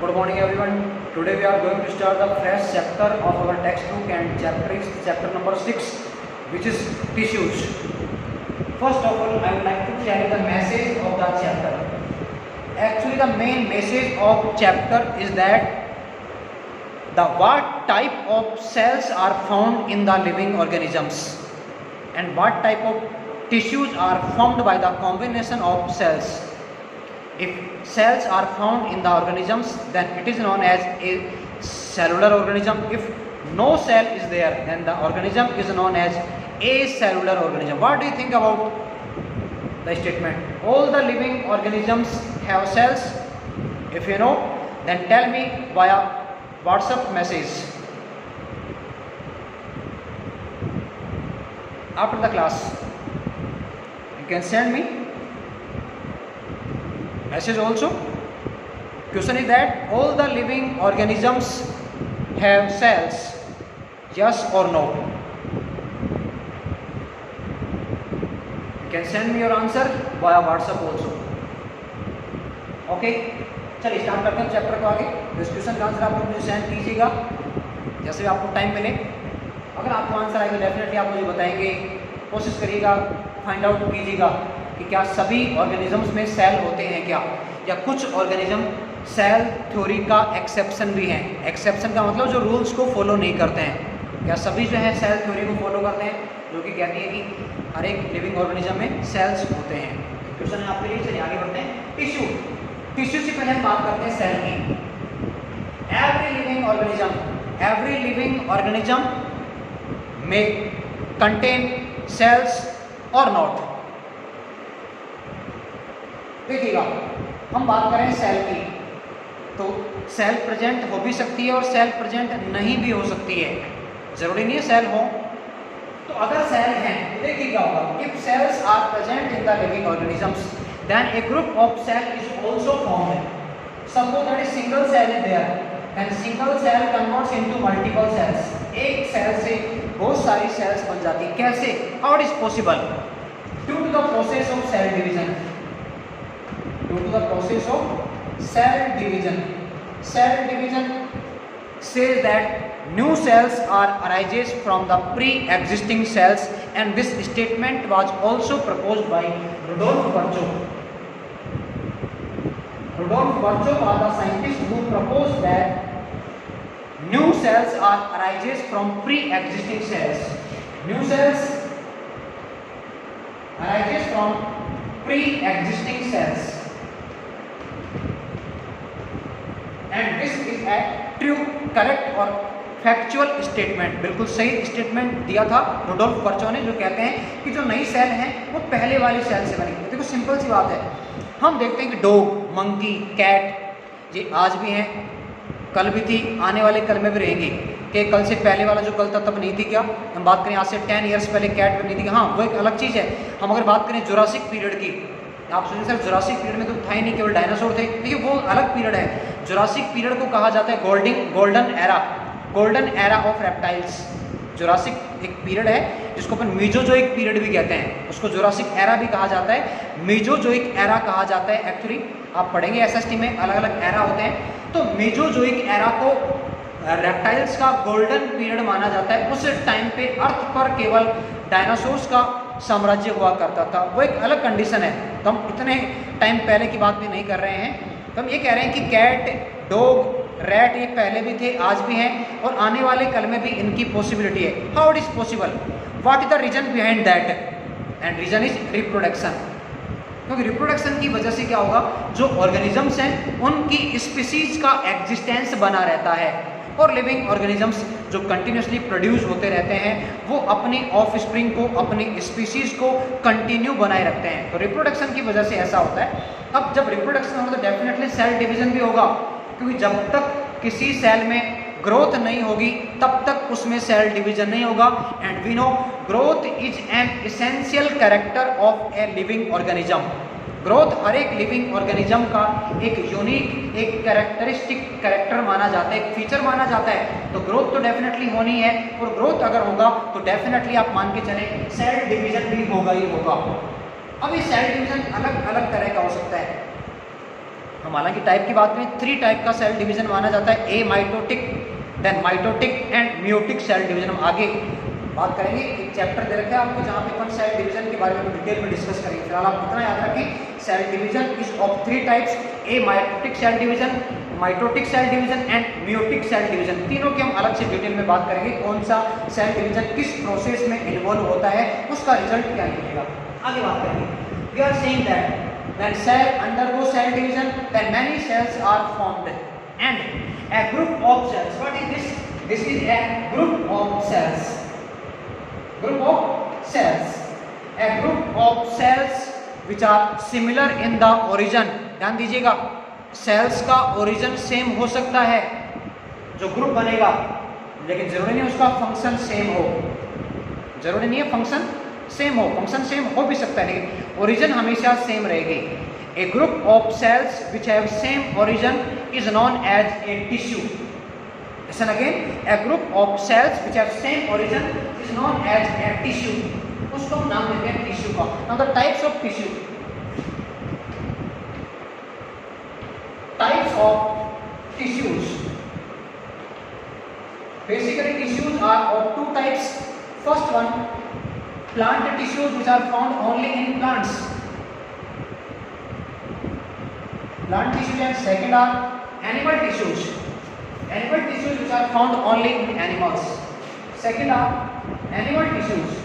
Good morning everyone. Today we are going to start the fresh chapter of our textbook and chapter is chapter number 6, which is tissues. First of all, I would like to tell you the message of the chapter. Actually the main message of chapter is that the what type of cells are found in the living organisms and what type of tissues are formed by the combination of cells. If cells are found in the organisms, then it is known as a cellular organism. If no cell is there, then the organism is known as acellular organism. What do you think about the statement? All the living organisms have cells. If you know, then tell me via WhatsApp message. After the class, you can send me message also. Question is that all the living organisms have cells, yes or no? You can send me your answer via WhatsApp also. Okay, चलिए start करते हैं chapter को आगे. इस question का answer आप लोग मुझे सेंड कीजिएगा जैसे भी आपको टाइम मिले. अगर आपको आंसर आएगा डेफिनेटली आप मुझे बताएंगे. कोशिश करिएगा, फाइंड आउट कीजिएगा कि क्या सभी ऑर्गेनिजम्स में सेल होते हैं क्या, या कुछ ऑर्गेनिज्म सेल थ्योरी का एक्सेप्शन भी हैं. एक्सेप्शन का मतलब जो रूल्स को फॉलो नहीं करते हैं. क्या सभी जो है सेल थ्योरी को फॉलो करते हैं, जो कि कहती है कि हर एक लिविंग ऑर्गेनिज्म में सेल्स होते हैं. क्वेश्चन है आपके लिए. चलिए आगे बढ़ते हैं. टिश्यू. टिश्यू से पहले हम बात करते हैं सेल की. एवरी लिविंग ऑर्गेनिज्म में कंटेन सेल्स और नॉट. देखिएगा, हम बात करें सेल की, तो सेल प्रेजेंट हो भी सकती है और सेल प्रेजेंट नहीं भी हो सकती है. जरूरी नहीं है सेल हो. तो अगर सेल हैं तो देखिए क्या होगा. If cells are present in the living organisms, then a group of cell is also formed. Suppose that a single cell is there and single cell converts into multiple cells. एक cell से बहुत सारी cells बन जाती है. कैसे? How it is possible? Due to the process of cell division. Due to the process of cell division. Cell division says that new cells are arises from the pre-existing cells, and this statement was also proposed by Rudolf Virchow. Rudolf Virchow was the scientist who proposed that new cells are arises from pre-existing cells. New cells arises from pre-existing cells. And this is a true, correct और factual statement. बिल्कुल सही statement दिया था Rudolf वर्चो ने, जो कहते हैं कि जो नई सेल हैं वो पहले वाली सेल से बनी. देखो सिंपल सी बात है. हम देखते हैं कि डॉग, मंकी, कैट ये आज भी हैं, कल भी थी, आने वाले कल में भी रहेंगी. कि कल से पहले वाला जो कल था तब नहीं थी क्या? हम बात करें आज से 10 ईयर्स पहले कैट भी नहीं थी. हाँ, वो एक अलग चीज़ है. हम अगर बात करें जुरासिक पीरियड की, आप सुनिए सर, जुरासिक पीरियड में तो था ही नहीं, केवल डायनासोर थे. देखिए वो अलग पीरियड है. जुरासिक पीरियड को कहा जाता है golden era of reptiles. Jurassic एक पीरियड है जिसको अपन मीजोजोइक पीरियड भी कहते हैं. उसको जुरासिक एरा भी कहा जाता है, मीजोजोइक एरा कहा जाता है. एक्चुअली आप पढ़ेंगे एसएसटी में, अलग अलग एरा होते हैं. तो मीजोजोइक एरा को रेप्टाइल्स का गोल्डन पीरियड माना जाता है. उस टाइम पे अर्थ पर केवल डायनासोर्स का साम्राज्य हुआ करता था. वो एक अलग कंडीशन है. तो हम इतने टाइम पहले की बात भी नहीं कर रहे हैं. तो हम ये कह रहे हैं कि कैट, डॉग, रैट ये पहले भी थे, आज भी हैं और आने वाले कल में भी इनकी पॉसिबिलिटी है. How it is possible? What is the reason behind that? And reason is reproduction. क्योंकि रिप्रोडक्शन की वजह से क्या होगा, जो ऑर्गेनिजम्स हैं उनकी स्पीसीज का एग्जिस्टेंस बना रहता है. और लिविंग ऑर्गेनिजम्स जो कंटिन्यूसली प्रोड्यूस होते रहते हैं वो अपनी ऑफ स्प्रिंग को, अपनी स्पीसीज को कंटिन्यू बनाए रखते हैं. तो रिप्रोडक्शन की वजह से ऐसा होता है. अब जब रिप्रोडक्शन होगा तो डेफिनेटली सेल डिवीजन भी होगा, क्योंकि जब तक किसी सेल में ग्रोथ नहीं होगी तब तक उसमें सेल डिवीजन नहीं होगा. And we know growth is an essential character of a living organism. Growth हर एक लिविंग ऑर्गेनिज्म का एक यूनिक, एक कैरेक्टरिस्टिक कैरेक्टर माना जाता है, एक फीचर माना जाता है. तो ग्रोथ तो डेफिनेटली होनी है, और ग्रोथ अगर होगा तो डेफिनेटली आप मान के चलें सेल डिवीजन भी होगा ही होगा. अब ये सेल डिवीजन अलग अलग तरह का हो सकता है. हम हालांकि टाइप की बात में 3 टाइप का सेल डिवीजन माना जाता है, amitotic, then mitotic and meiotic cell division. हम आगे बात करेंगे, एक चैप्टर दे रखा है आपको जहाँ पे अपन सेल डिवीजन के बारे में डिटेल में डिस्कस करेंगे। फिलहाल आप इतना याद रखें, cell division is of 3 types, a mitotic cell division, mitotic cell division and meiotic cell division. तीनों की हम अलग से डिटेल में बात करेंगे, कौन सा सेल डिवीजन किस प्रोसेस में इन्वॉल्व होता है, उसका रिजल्ट क्या निकलेगा, आगे बात करेंगे। We are saying that when cell undergo cell division then many cells are formed and a group of cells, what is this? This is a group of cells, group of cells, a group of cells which are similar in the origin। ध्यान दीजिएगा, sales का origin same हो सकता है जो group बनेगा, लेकिन जरूरी नहीं उसका फंक्शन सेम हो, जरूरी नहीं है फंक्शन सेम हो, फंक्शन सेम हो भी सकता है लेकिन ओरिजिन हमेशा सेम रहेगी। A group of cells which have same origin is known as a tissue. Listen again, a group of cells which have same origin is known as a tissue, उसको हम नाम देते हैं टिश्यू का। Now the types of tissue, types of tissues, basically tissues are of 2 types. First one, plant tissues which are found only in plants, plant tissues, and second are animal tissues, animal tissues which are found only in animals, second are animal tissues,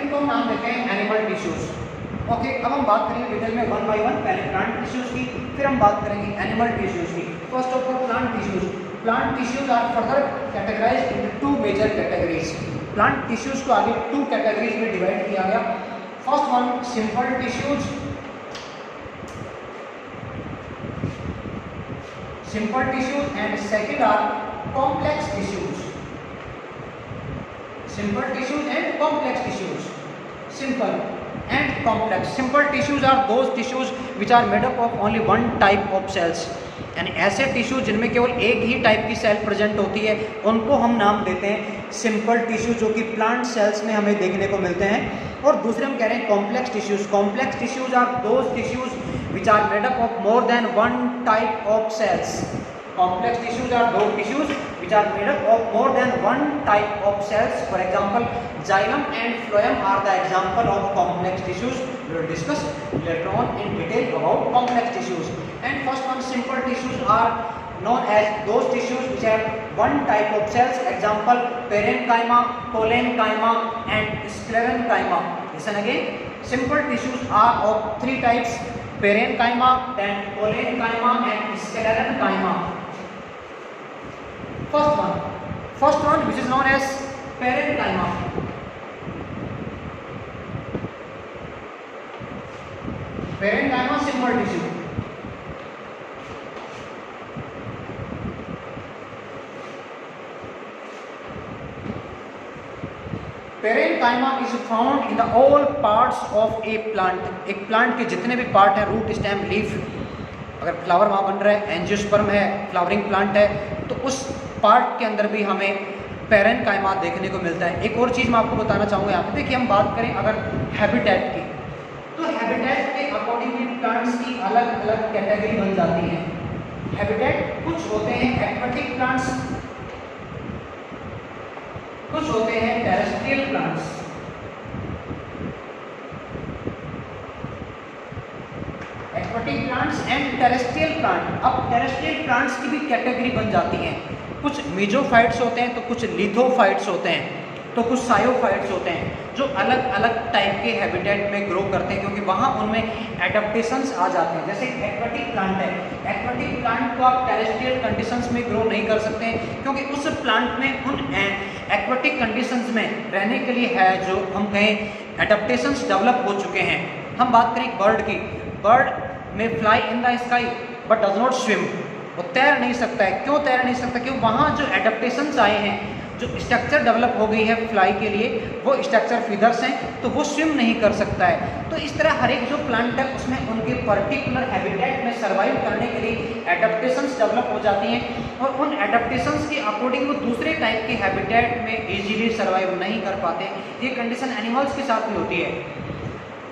इनको हम नाम देते हैं animal tissues. Okay, अब हम बात करेंगे detail में 1 बाय 1, पहले प्लांट टिश्यूज की, फिर हम बात करेंगे एनिमल टिश्यूज की। First of all plant tissues, plant tissues are further categorized into 2 major categories। plant tissues को आगे 2 categories में डिवाइड किया गया। First one, simple tissues, simple tissues, and second are complex tissues, simple tissues and complex tissues। simple and complex, simple tissues are those tissues which are made up of only one type of cells, यानी ऐसे tissue जिनमें केवल एक ही type की cell present होती है, उनको हम नाम देते हैं सिंपल टिश्यू, जो कि प्लांट सेल्स में हमें देखने को मिलते हैं। और दूसरे हम कह रहे हैं complex tissues. Complex tissues are those tissues which are made up of more than 1 type of cells. Complex tissues are those tissues which are made up of more than 1 type of cells। For example, xylem and phloem are the example of complex tissues। We will discuss later on in detail about complex tissues। And first one, simple tissues are known as those tissues which have 1 type of cells। Example, parenchyma, collenchyma and sclerenchyma। Listen again, simple tissues are of 3 types, parenchyma, then collenchyma and sclerenchyma। First one which is known as parenchyma। parenchyma, simple tissue। parenchyma is found in the all parts of a plant। एक plant के जितने भी part हैं, root, stem, leaf, अगर flower वहाँ बन रहा है, एंजियोस्पर्म है, फ्लावरिंग प्लांट है, तो उस पार्ट के अंदर भी हमें पेरेनकाइमा देखने को मिलता है। एक और चीज़ मैं आपको बताना चाहूँगा यहाँ पे, देखिए हम बात करें अगर हैबिटेट की, तो हैबिटेट के अकॉर्डिंगली प्लांट्स की अलग अलग कैटेगरी बन जाती है। हैबिटेट कुछ होते हैं एक्वेटिक प्लांट्स, कुछ होते हैं terrestrial plants. Aquatic plants and terrestrial plant. अब टेरेस्ट्रियल प्लांट्स की भी कैटेगरी बन जाती हैं, कुछ मीजोफाइट्स होते हैं, तो कुछ लिथोफाइट्स होते हैं, तो कुछ सायोफाइट्स होते हैं, जो अलग अलग टाइप के हैबिटेट में ग्रो करते हैं, क्योंकि वहाँ उनमें एडेप्टेशंस आ जाते हैं। जैसे एक्वेटिक प्लांट है, एक्वेटिक प्लांट को आप टेरेस्ट्रियल कंडीशंस में ग्रो नहीं कर सकते हैं, क्योंकि उस प्लांट में उन एक्वेटिक कंडीशंस में रहने के लिए है जो हम कहें एडेप्टेशंस डेवलप हो चुके हैं। हम बात करें बर्ड की, बर्ड में fly in the sky but does not swim, वो तैर नहीं सकता है। क्यों तैर नहीं सकता? क्योंकि वहाँ जो एडेप्टेशंस आए हैं, जो स्ट्रक्चर डेवलप हो गई है फ्लाई के लिए, वो स्ट्रक्चर फीदर्स हैं, तो वो स्विम नहीं कर सकता है। तो इस तरह हर एक जो प्लांट है उसमें उनके पर्टिकुलर हैबिटेट में सर्वाइव करने के लिए एडेप्टेशंस डेवलप हो जाती हैं, और उन एडेप्टेशंस के अकॉर्डिंग वो दूसरे टाइप के हैबिटेट में इजीली सर्वाइव नहीं कर पाते। ये कंडीशन एनिमल्स के साथ भी होती है।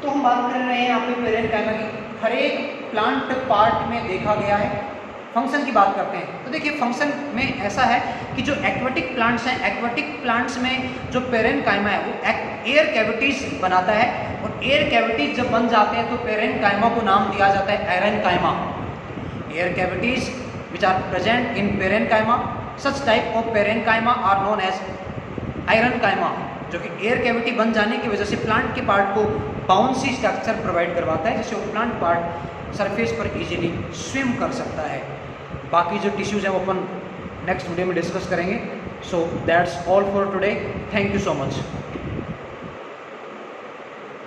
तो हम बात कर रहे हैं यहाँ पे पेरेनकाइमा की, हर एक प्लांट पार्ट में देखा गया है। फंक्शन की बात करते हैं तो देखिए फंक्शन में ऐसा है कि जो एक्वेटिक प्लांट्स हैं, एक्वेटिक प्लांट्स में जो पेरेनकाइमा है वो एयर कैविटीज बनाता है, और एयर कैविटीज जब बन जाते हैं तो पेरेनकाइमा को नाम दिया जाता है aerenchyma. Air cavities which are present in parenchyma, such type of parenchyma are known as aerenchyma, जो कि एयर कैविटी बन जाने की वजह से प्लांट के पार्ट को बाउंसी स्ट्रक्चर प्रोवाइड करवाता है, जिससे वो प्लांट पार्ट सरफेस पर इजीली स्विम कर सकता है। बाकी जो टिश्यूज हैं वो अपन नेक्स्ट वीडियो में डिस्कस करेंगे। So that's all for today, thank you so much.